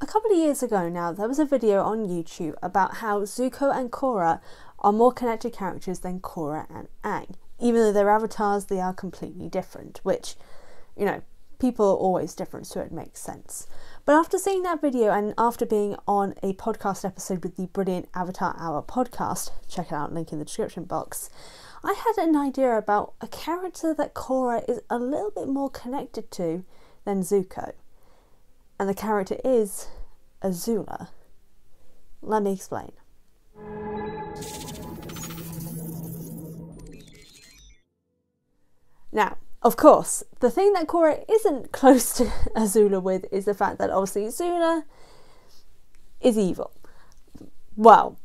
couple of years ago now, there was a video on YouTube about how Zuko and Korra are more connected characters than Korra and Aang. Even though their avatars, they are completely different, which, you know, people are always different, so it makes sense. But after seeing that video and after being on a podcast episode with the brilliant Avatar Hour podcast, check it out, link in the description box, I had an idea about a character that Korra is a little bit more connected to than Zuko. And the character is Azula. Let me explain. Now, of course, the thing that Korra isn't close to Azula with is the fact that obviously Azula is evil. Well,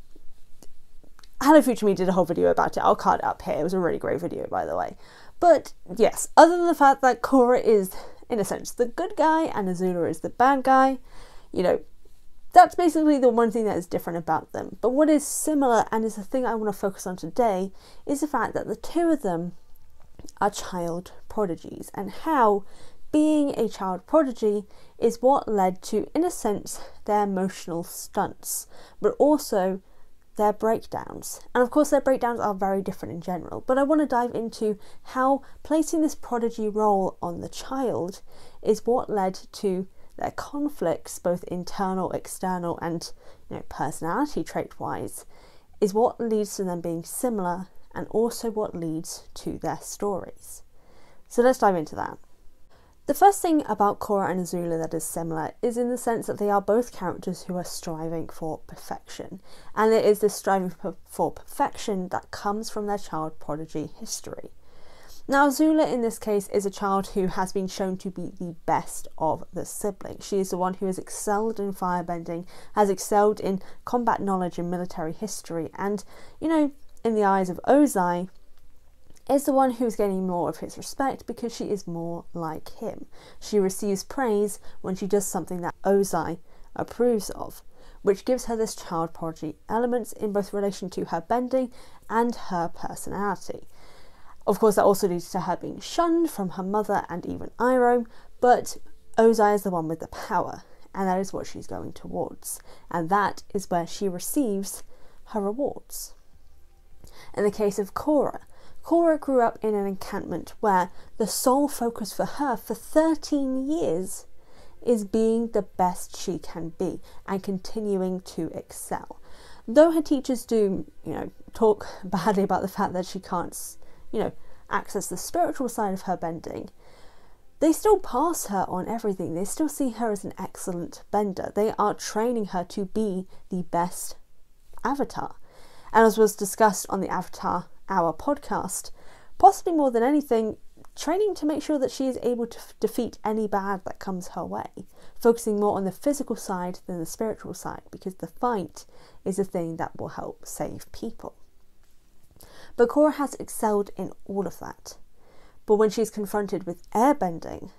Hello Future Me did a whole video about it. I'll card it up here. It was a really great video, by the way. But yes, other than the fact that Korra is, in a sense, the good guy and Azula is the bad guy, you know, that's basically the one thing that is different about them. But what is similar, and is the thing I want to focus on today, is the fact that the two of them are child prodigies, and how being a child prodigy is what led to, in a sense, their emotional stunts, but also their breakdowns. And of course their breakdowns are very different in general, but I want to dive into how placing this prodigy role on the child is what led to their conflicts, both internal, external, and, you know, personality trait wise, is what leads to them being similar, and also what leads to their stories. So let's dive into that. The first thing about Korra and Azula that is similar is in the sense that they are both characters who are striving for perfection. And it is this striving for perfection that comes from their child prodigy history. Now, Azula in this case is a child who has been shown to be the best of the siblings. She is the one who has excelled in firebending, has excelled in combat knowledge and military history, and, you know, in the eyes of Ozai, is the one who's gaining more of his respect because she is more like him. She receives praise when she does something that Ozai approves of, which gives her this child prodigy elements in both relation to her bending and her personality. Of course, that also leads to her being shunned from her mother and even Iroh, but Ozai is the one with the power, and that is what she's going towards, and that is where she receives her rewards. In the case of Korra, Korra grew up in an encampment where the sole focus for her for 13 years is being the best she can be and continuing to excel. Though her teachers do, you know, talk badly about the fact that she can't, you know, access the spiritual side of her bending, they still pass her on everything. They still see her as an excellent bender. They are training her to be the best avatar. And as was discussed on the Avatar Hour podcast, possibly more than anything, training to make sure that she is able to defeat any bad that comes her way, focusing more on the physical side than the spiritual side, because the fight is the thing that will help save people. But Korra has excelled in all of that. But when she's confronted with airbending,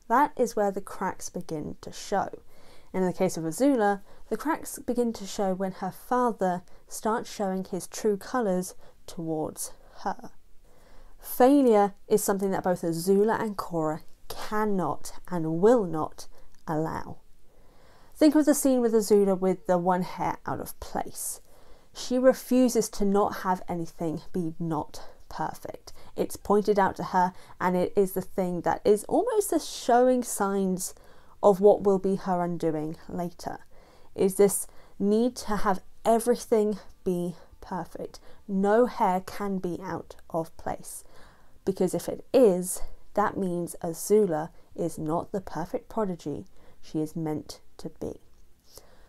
that is where the cracks begin to show. And in the case of Azula, the cracks begin to show when her father starts showing his true colours towards her. Failure is something that both Azula and Korra cannot and will not allow. Think of the scene with Azula with the one hair out of place. She refuses to not have anything be not perfect. It's pointed out to her, and it is the thing that is almost the showing signs of what will be her undoing later, is this need to have everything be perfect. No hair can be out of place, because if it is, that means Azula is not the perfect prodigy she is meant to be.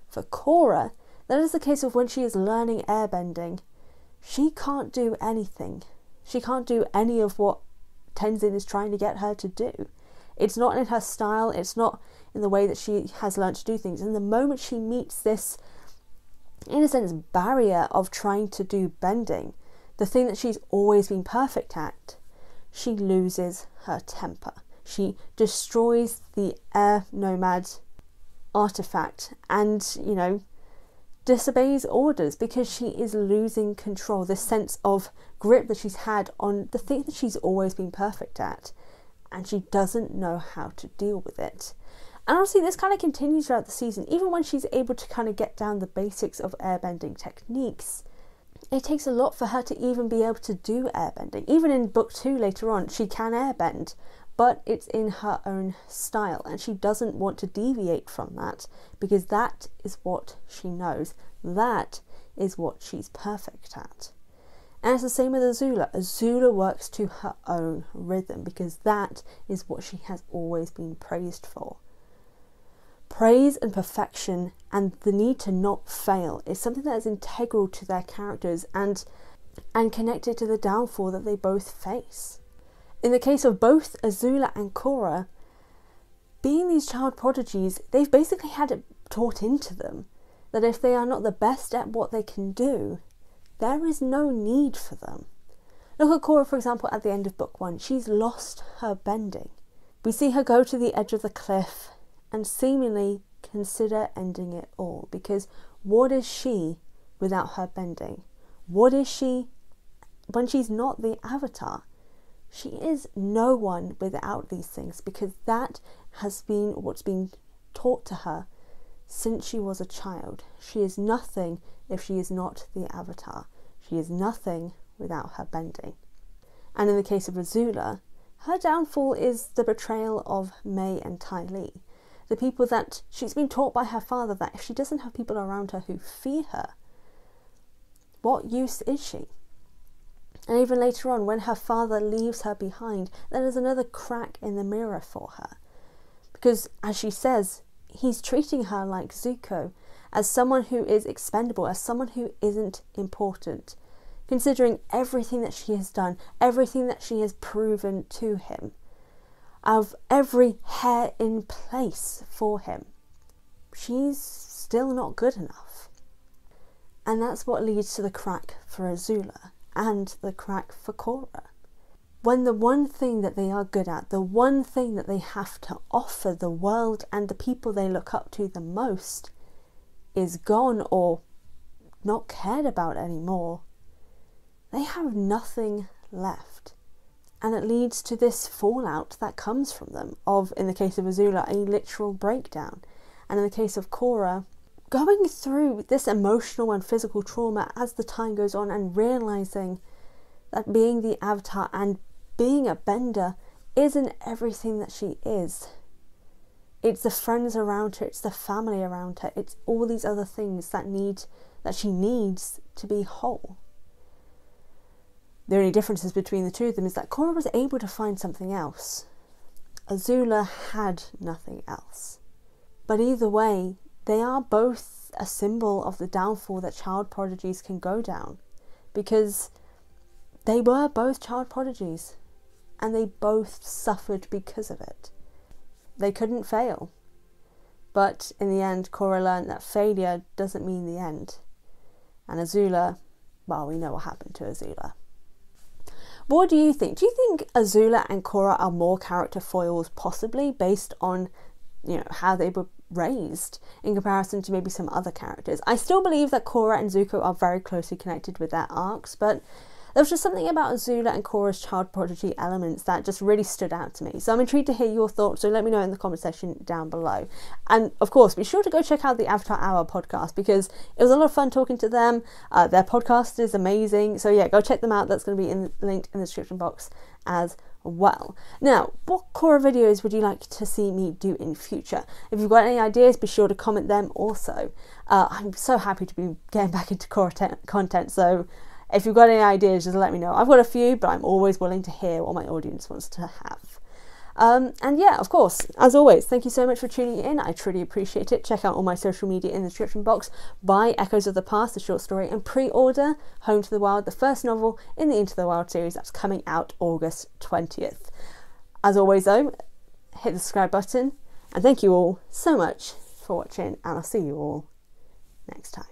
For Korra, that is the case of when she is learning airbending, she can't do anything. She can't do any of what Tenzin is trying to get her to do. It's not in her style, it's not in the way that she has learned to do things. And the moment she meets this, in a sense, barrier of trying to do bending, the thing that she's always been perfect at, she loses her temper. She destroys the air nomad artifact and, you know, disobeys orders because she is losing control, this sense of grip that she's had on the thing that she's always been perfect at, and she doesn't know how to deal with it. And honestly, this kind of continues throughout the season. Even when she's able to kind of get down the basics of airbending techniques, it takes a lot for her to even be able to do airbending. Even in book 2 later on, she can airbend, but it's in her own style, and she doesn't want to deviate from that because that is what she knows. That is what she's perfect at. And it's the same with Azula. Azula works to her own rhythm because that is what she has always been praised for. Praise and perfection and the need to not fail is something that is integral to their characters and connected to the downfall that they both face. In the case of both Azula and Korra, being these child prodigies, they've basically had it taught into them that if they are not the best at what they can do, there is no need for them. Look at Korra, for example, at the end of book 1. She's lost her bending. We see her go to the edge of the cliff and seemingly consider ending it all, because what is she without her bending? What is she when she's not the Avatar? She is no one without these things, because that has been what's been taught to her since she was a child. She is nothing if she is not the Avatar. She is nothing without her bending. And in the case of Azula, her downfall is the betrayal of May and Ty Lee. The people that she's been taught by her father that if she doesn't have people around her who fear her, what use is she? And even later on, when her father leaves her behind, there is another crack in the mirror for her. Because, as she says, he's treating her like Zuko, as someone who is expendable, as someone who isn't important, considering everything that she has done, everything that she has proven to him, of every hair in place for him. She's still not good enough. And that's what leads to the crack for Azula and the crack for Korra. When the one thing that they are good at, the one thing that they have to offer the world and the people they look up to the most is gone or not cared about anymore, they have nothing left. And it leads to this fallout that comes from them of, in the case of Azula, a literal breakdown. And in the case of Korra, going through this emotional and physical trauma as the time goes on and realising that being the Avatar and being a bender isn't everything that she is. It's the friends around her, it's the family around her, it's all these other things that she needs to be whole. The only differences between the two of them is that Korra was able to find something else. Azula had nothing else. But either way, they are both a symbol of the downfall that child prodigies can go down, because they were both child prodigies and they both suffered because of it. They couldn't fail. But in the end, Korra learned that failure doesn't mean the end. And Azula, well, we know what happened to Azula. What do you think? Do you think Azula and Korra are more character foils, possibly based on, how they were raised in comparison to maybe some other characters? I still believe that Korra and Zuko are very closely connected with their arcs, but there was just something about Azula and Korra's child prodigy elements that just really stood out to me. So I'm intrigued to hear your thoughts, so let me know in the comment section down below. And of course, be sure to go check out the Avatar Hour podcast, because it was a lot of fun talking to them. Their podcast is amazing. So yeah, go check them out. That's going to be linked in the description box as well. Now, what Korra videos would you like to see me do in future? If you've got any ideas, be sure to comment them also. I'm so happy to be getting back into Korra content, so if you've got any ideas, just let me know. I've got a few, but I'm always willing to hear what my audience wants to have. And yeah, of course, as always, thank you so much for tuning in. I truly appreciate it. Check out all my social media in the description box. Buy Echoes of the Past, the short story, and pre-order Home to the Wild, the first novel in the Into the Wild series that's coming out August 20th. As always though, hit the subscribe button, and thank you all so much for watching, and I'll see you all next time.